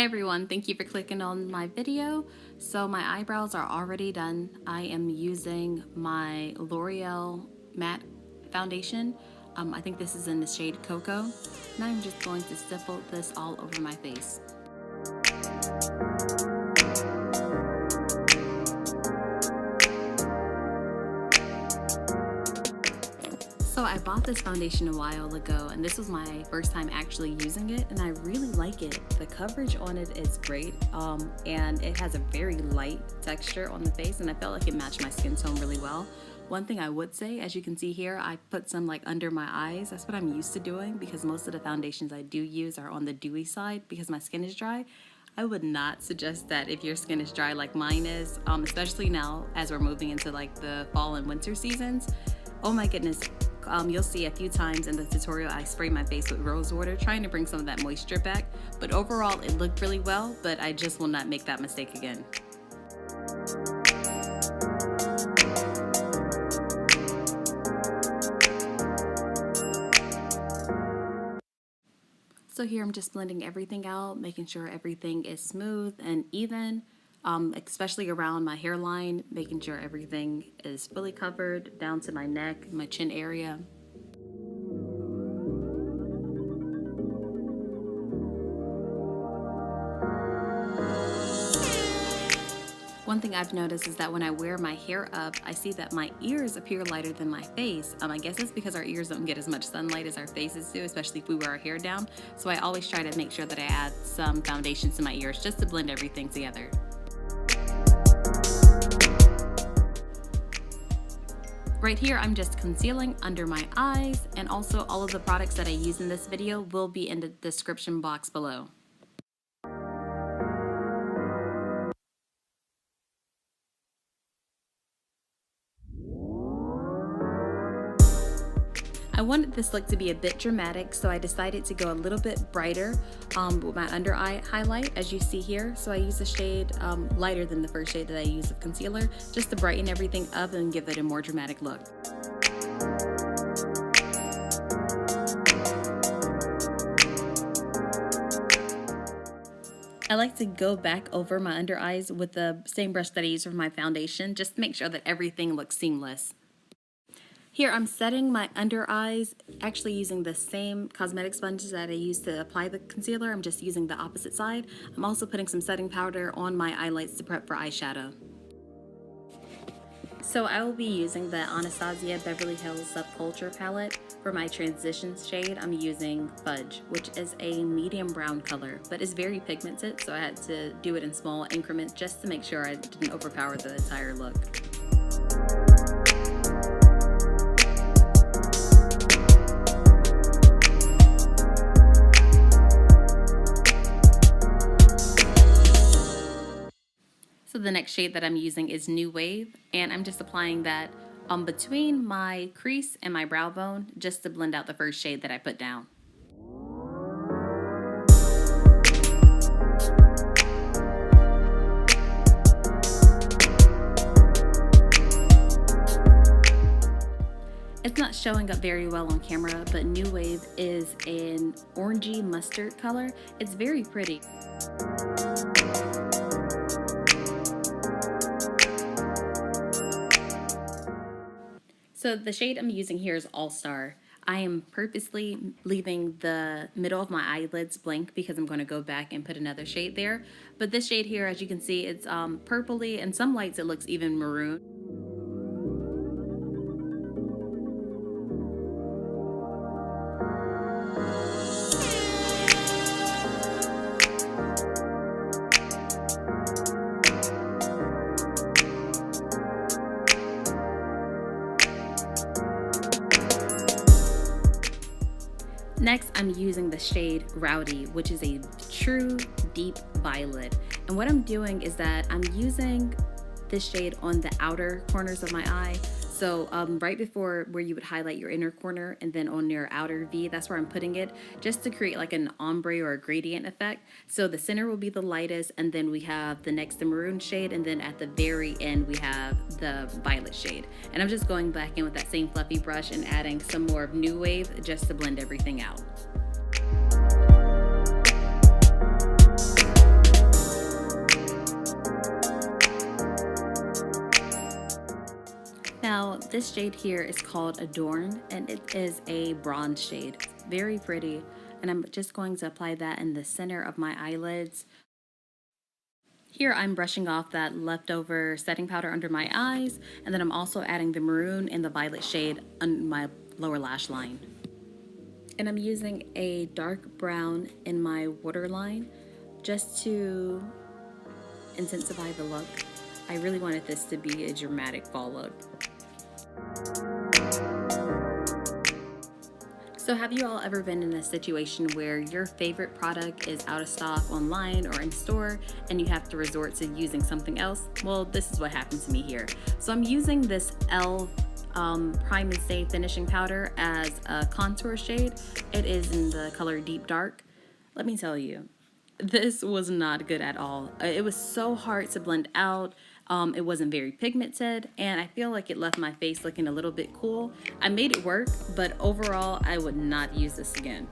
everyone, thank you for clicking on my video. So my eyebrows are already done. I am using my L'Oreal matte foundation. I think this is in the shade Coaco. Now I'm just going to stipple this all over my face. So I bought this foundation a while ago, and this was my first time actually using it, and I really like it. The coverage on it is great, and it has a very light texture on the face, and I felt like it matched my skin tone really well. One thing I would say, as you can see here, I put some like under my eyes. That's what I'm used to doing because most of the foundations I do use are on the dewy side because my skin is dry. I would not suggest that if your skin is dry like mine is, especially now as we're moving into like the fall and winter seasons. Oh my goodness. You'll see a few times in the tutorial I spray my face with rose water trying to bring some of that moisture back, but overall it looked really well, but I just will not make that mistake again. So here I'm just blending everything out, making sure everything is smooth and even. Especially around my hairline, making sure everything is fully covered down to my neck, my chin area. One thing I've noticed is that when I wear my hair up, I see that my ears appear lighter than my face. I guess it's because our ears don't get as much sunlight as our faces do, especially if we wear our hair down. So I always try to make sure that I add some foundation to my ears just to blend everything together. Right here, I'm just concealing under my eyes, and also all of the products that I use in this video will be in the description box below. I wanted this look to be a bit dramatic, so I decided to go a little bit brighter with my under eye highlight, as you see here. So I use a shade lighter than the first shade that I used of concealer, just to brighten everything up and give it a more dramatic look. I like to go back over my under eyes with the same brush that I use for my foundation, just to make sure that everything looks seamless. Here I'm setting my under eyes, actually using the same cosmetic sponge that I used to apply the concealer. I'm just using the opposite side. I'm also putting some setting powder on my eyelids to prep for eyeshadow. So I will be using the Anastasia Beverly Hills Subculture palette. For my transition shade, I'm using Fudge, which is a medium brown color, but it's very pigmented, so I had to do it in small increments just to make sure I didn't overpower the entire look. So the next shade that I'm using is New Wave, and I'm just applying that between my crease and my brow bone just to blend out the first shade that I put down. It's not showing up very well on camera, but New Wave is an orangey mustard color. It's very pretty. So the shade I'm using here is All Star. I am purposely leaving the middle of my eyelids blank because I'm going to go back and put another shade there. But this shade here, as you can see, it's purpley, and some lights it looks even maroon. Next, I'm using the shade Rowdy, which is a true deep violet. And what I'm doing is that I'm using this shade on the outer corners of my eye. So right before where you would highlight your inner corner, and then on your outer V, that's where I'm putting it, just to create like an ombre or a gradient effect. So the center will be the lightest, and then we have the next the maroon shade, and then at the very end we have the violet shade. And I'm just going back in with that same fluffy brush and adding some more of New Wave just to blend everything out. Now, this shade here is called Adorn, and it is a bronze shade. It's very pretty, and I'm just going to apply that in the center of my eyelids. Here I'm brushing off that leftover setting powder under my eyes, and then I'm also adding the maroon and the violet shade on my lower lash line. And I'm using a dark brown in my waterline just to intensify the look. I really wanted this to be a dramatic fall look. So have you all ever been in a situation where your favorite product is out of stock online or in store and you have to resort to using something else? Well, this is what happened to me here. So I'm using this e.l.f. Prime and Stay finishing powder as a contour shade. It is in the color Deep Dark. Let me tell you, this was not good at all. It was so hard to blend out. It wasn't very pigmented, and I feel like it left my face looking a little bit cool. I made it work, but overall, I would not use this again.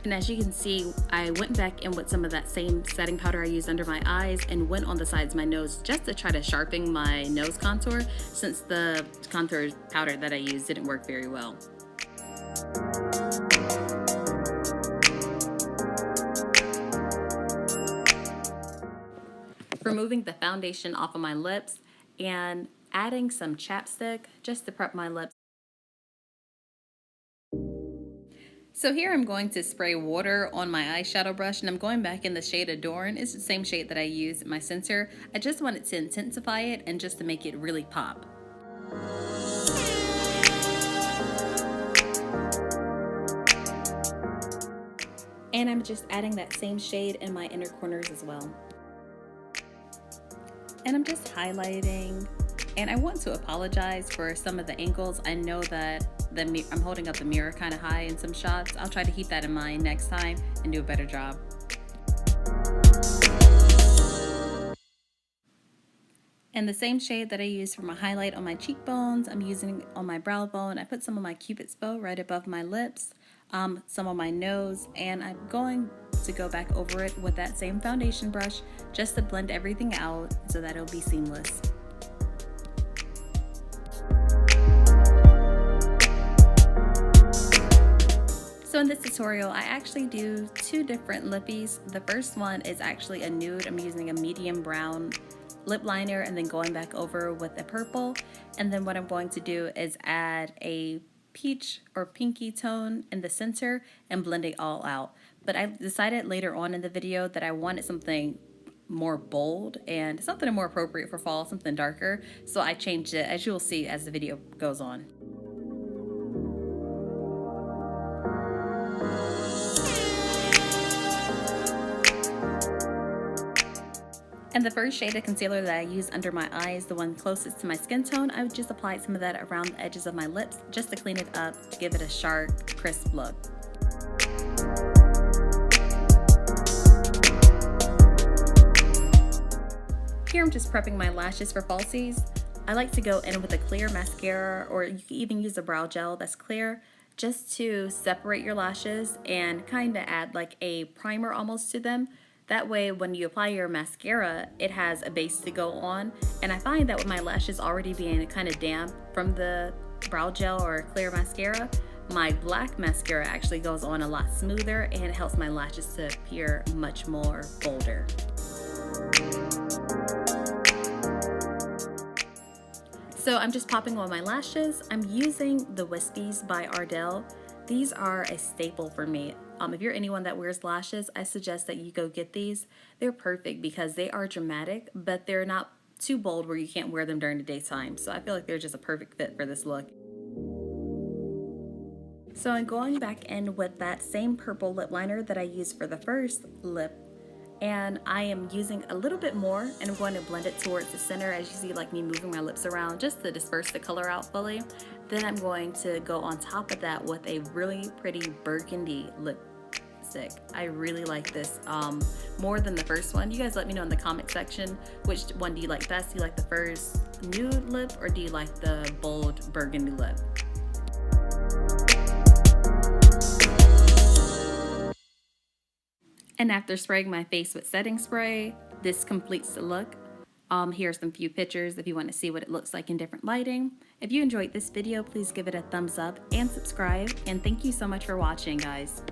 And as you can see, I went back in with some of that same setting powder I used under my eyes and went on the sides of my nose just to try to sharpen my nose contour, since the contour powder that I used didn't work very well. Removing the foundation off of my lips and adding some chapstick just to prep my lips. So here I'm going to spray water on my eyeshadow brush, and I'm going back in the shade Adorn. It's the same shade that I used in my center. I just wanted to intensify it and just to make it really pop. And I'm just adding that same shade in my inner corners as well. And I'm just highlighting, and I want to apologize for some of the angles. I know that I'm holding up the mirror kind of high in some shots. I'll try to keep that in mind next time and do a better job. And the same shade that I used for my highlight on my cheekbones, I'm using on my brow bone. I put some of my Cupid's bow right above my lips, some on my nose, and I'm going to go back over it with that same foundation brush just to blend everything out so that it'll be seamless. So in this tutorial, I actually do two different lippies. The first one is actually a nude. I'm using a medium brown lip liner and then going back over with a purple. And then what I'm going to do is add a peach or pinky tone in the center and blend it all out. But I decided later on in the video that I wanted something more bold and something more appropriate for fall, something darker. So I changed it, as you'll see as the video goes on. And the first shade of concealer that I used under my eyes, the one closest to my skin tone, I would just apply some of that around the edges of my lips just to clean it up, to give it a sharp, crisp look. Here I'm just prepping my lashes for falsies. I like to go in with a clear mascara, or you can even use a brow gel that's clear, just to separate your lashes and kind of add like a primer almost to them. That way when you apply your mascara, it has a base to go on. And I find that with my lashes already being kind of damp from the brow gel or clear mascara, my black mascara actually goes on a lot smoother and it helps my lashes to appear much more bolder. So I'm just popping on my lashes. I'm using the Wispies by Ardell. These are a staple for me. If you're anyone that wears lashes, I suggest that you go get these. They're perfect because they are dramatic, but they're not too bold where you can't wear them during the daytime. So I feel like they're just a perfect fit for this look. So I'm going back in with that same purple lip liner that I used for the first lip. And I am using a little bit more and I'm going to blend it towards the center, as you see, like me moving my lips around just to disperse the color out fully. Then I'm going to go on top of that with a really pretty burgundy lipstick. I really like this more than the first one. You guys let me know in the comment section, which one do you like best? Do you like the first nude lip or do you like the bold burgundy lip? And after spraying my face with setting spray, this completes the look. Here's some few pictures if you want to see what it looks like in different lighting. If you enjoyed this video, please give it a thumbs up and subscribe. And thank you so much for watching, guys.